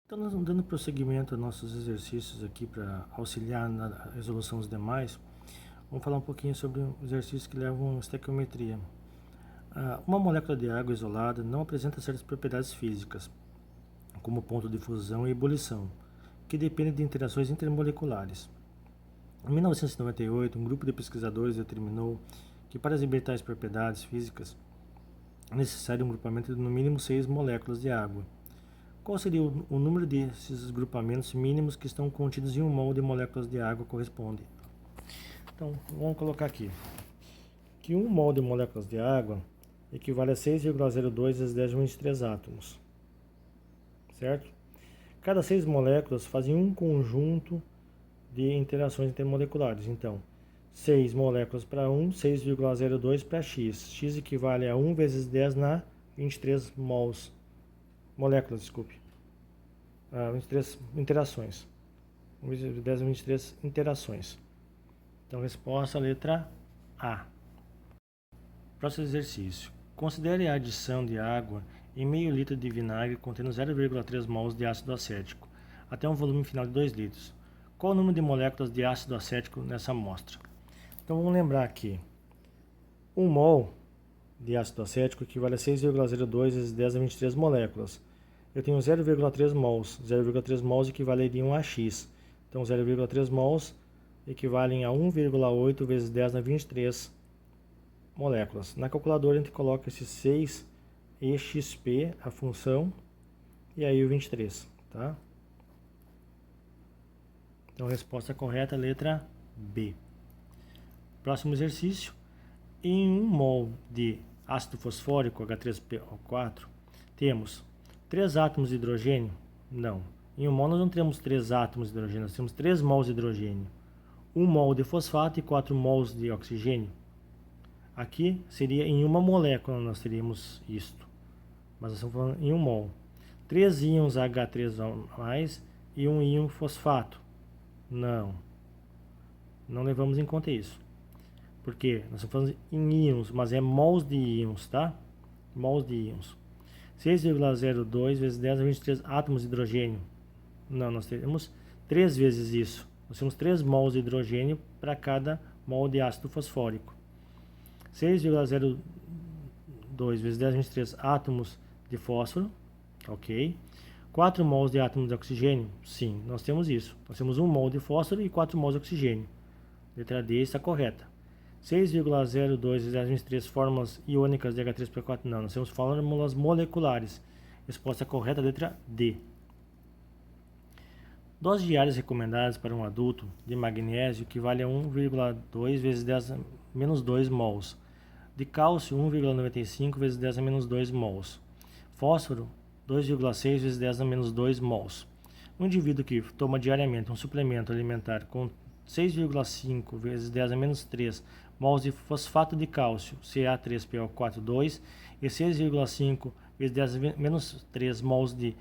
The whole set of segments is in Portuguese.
Então, nós vamos dando prosseguimento aos nossos exercícios aqui para auxiliar na resolução dos demais. Vamos falar um pouquinho sobre exercícios que levam a estequiometria. Uma molécula de água isolada não apresenta certas propriedades físicas, como ponto de fusão e ebulição, que dependem de interações intermoleculares. Em 1998, um grupo de pesquisadores determinou que para exibir tais propriedades físicas é necessário um grupamento de no mínimo 6 moléculas de água. Qual seria o número desses grupamentos mínimos que estão contidos em um mol de moléculas de água corresponde? Então, vamos colocar aqui que um mol de moléculas de água equivale a 6,02 vezes 10 a 23 átomos, certo? Cada 6 moléculas fazem um conjunto de interações intermoleculares. Então, 6 moléculas para 1, 6,02 para x. X equivale a 1 vezes 10 na 23 moléculas, desculpe. 23 interações. 1 vezes 10 a 23 interações. Então, resposta, letra A. Próximo exercício. Considere a adição de água em meio litro de vinagre contendo 0,3 mols de ácido acético, até um volume final de 2 litros. Qual o número de moléculas de ácido acético nessa amostra? Então, vamos lembrar aqui. 1 mol de ácido acético equivale a 6,02 vezes 10 a 23 moléculas. Eu tenho 0,3 mols. 0,3 mols equivaleriam a x. Então, 0,3 mols equivalem a 1,8 vezes 10 a 23 moléculas. Na calculadora, a gente coloca esse 6 exp, a função, e aí o 23, tá? Então, a resposta correta é a letra B. Próximo exercício. Em 1 mol de ácido fosfórico, H3PO4, temos 3 átomos de hidrogênio? Não. Em 1 mol nós não temos 3 átomos de hidrogênio, nós temos 3 mols de hidrogênio. 1 mol de fosfato e 4 mols de oxigênio. Aqui seria em uma molécula nós teríamos isto. Mas nós estamos falando em 1 mol. 3 íons H3O+, e 1 íon fosfato. Não. Não levamos em conta isso. Porque nós estamos falando em íons, mas é mols de íons, tá? Mols de íons. 6,02 vezes 10 a 23 átomos de hidrogênio. Não, nós temos 3 vezes isso. Nós temos 3 mols de hidrogênio para cada mol de ácido fosfórico. 6,02 vezes 10 a 23 átomos de fósforo, ok. 4 mols de átomos de oxigênio, sim, nós temos isso. Nós temos 1 mol de fósforo e 4 mols de oxigênio. Letra D está correta. 6,02 vezes 10 a 23 fórmulas iônicas de H3PO4, não, nós temos fórmulas moleculares. Resposta correta, letra D. Doses diárias recomendadas para um adulto de magnésio equivale a 1,2 vezes 10 a menos 2 mols. De cálcio, 1,95 vezes 10 a menos 2 mols. Fósforo, 2,6 vezes 10 a menos 2 mols. Um indivíduo que toma diariamente um suplemento alimentar com 6,5 vezes 10 a menos 3 mols de fosfato de cálcio, Ca3PO4,2, e 6,5 vezes 10 a menos 3 mols de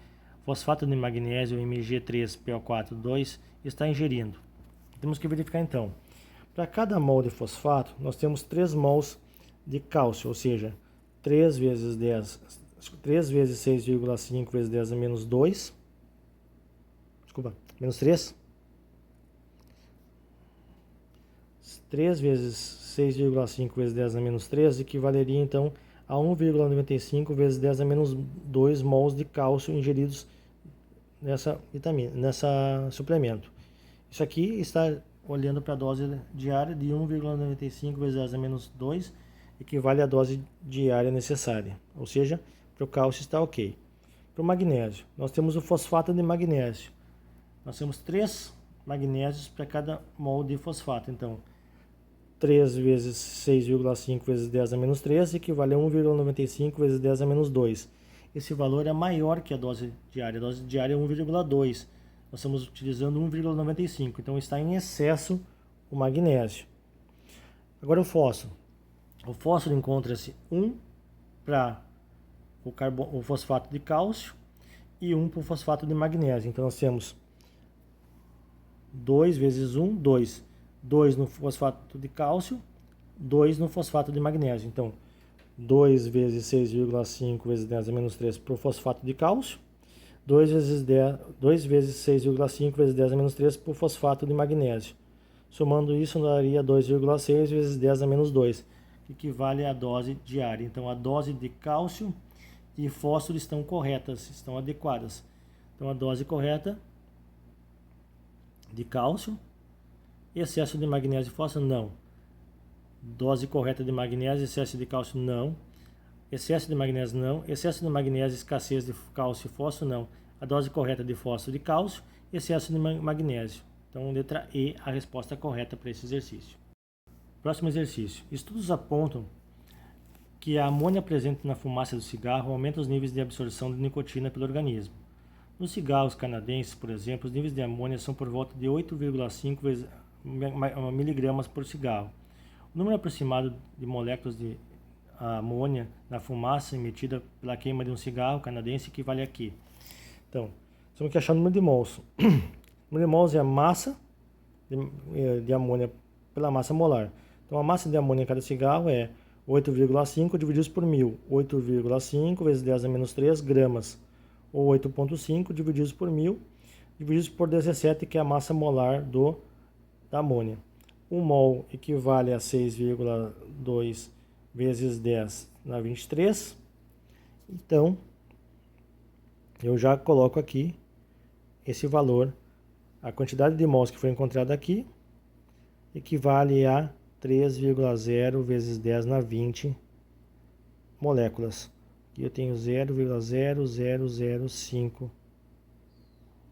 fosfato de magnésio, Mg3PO4,2, está ingerindo. Temos que verificar então. Para cada mol de fosfato, nós temos 3 mols de cálcio, ou seja, 3 vezes 6,5 vezes 10 a menos 2, desculpa, menos 3. 3 vezes 6,5 vezes 10 a menos 3 equivaleria então a 1,95 vezes 10 a menos 2 mols de cálcio ingeridos nessa vitamina, nessa suplemento. Isso aqui está olhando para a dose diária de 1,95 vezes 10 a menos 2, equivale à dose diária necessária. Ou seja, para o cálcio está ok. Para o magnésio, nós temos o fosfato de magnésio. Nós temos 3 magnésios para cada mol de fosfato. Então, 3 vezes 6,5 vezes 10 a menos 3 equivale a 1,95 vezes 10 a menos 2. Esse valor é maior que a dose diária. A dose diária é 1,2. Nós estamos utilizando 1,95. Então está em excesso o magnésio. Agora o fósforo. O fósforo encontra-se 1 para o fosfato de cálcio e 1 para o fosfato de magnésio. Então nós temos 2 vezes 1, 2. 2 no fosfato de cálcio, 2 no fosfato de magnésio. Então, 2 vezes 6,5 vezes 10 a menos 3 para o fosfato de cálcio, 2 vezes 10, 2 vezes 6,5 vezes 10 a menos 3 por fosfato de magnésio. Somando isso, daria 2,6 vezes 10 a menos 2, que equivale à dose diária. Então, a dose de cálcio e fósforo estão corretas, estão adequadas. Então, a dose correta de cálcio, excesso de magnésio e fósforo, não. Dose correta de magnésio, excesso de cálcio, não. Excesso de magnésio, não. Excesso de magnésio, escassez de cálcio e fósforo, não. A dose correta de fósforo e de cálcio, excesso de magnésio. Então, letra E, a resposta correta para esse exercício. Próximo exercício. Estudos apontam que a amônia presente na fumaça do cigarro aumenta os níveis de absorção de nicotina pelo organismo. Nos cigarros canadenses, por exemplo, os níveis de amônia são por volta de 8,5 miligramas por cigarro. O número aproximado de moléculas de amônia na fumaça emitida pela queima de um cigarro canadense equivale a quê? Então, temos que achar o número de mols. O número de mols é a massa de amônia pela massa molar. Então, a massa de amônia em cada cigarro é 8,5 divididos por 1000. 8,5 vezes 10 a menos 3 gramas. Ou 8,5 divididos por 1000, divididos por 17, que é a massa molar da amônia. 1 mol equivale a 6,2 vezes 10 na 23. Então, eu já coloco aqui esse valor. A quantidade de mols que foi encontrada aqui equivale a 3,0 vezes 10 na 20 moléculas. Aqui eu tenho 0,0005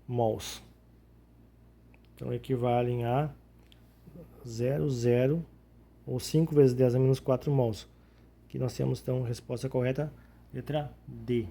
mols. Então, equivalem a 0,0 ou 5 vezes 10 a menos 4 mols. Aqui nós temos, então, a resposta correta, letra D.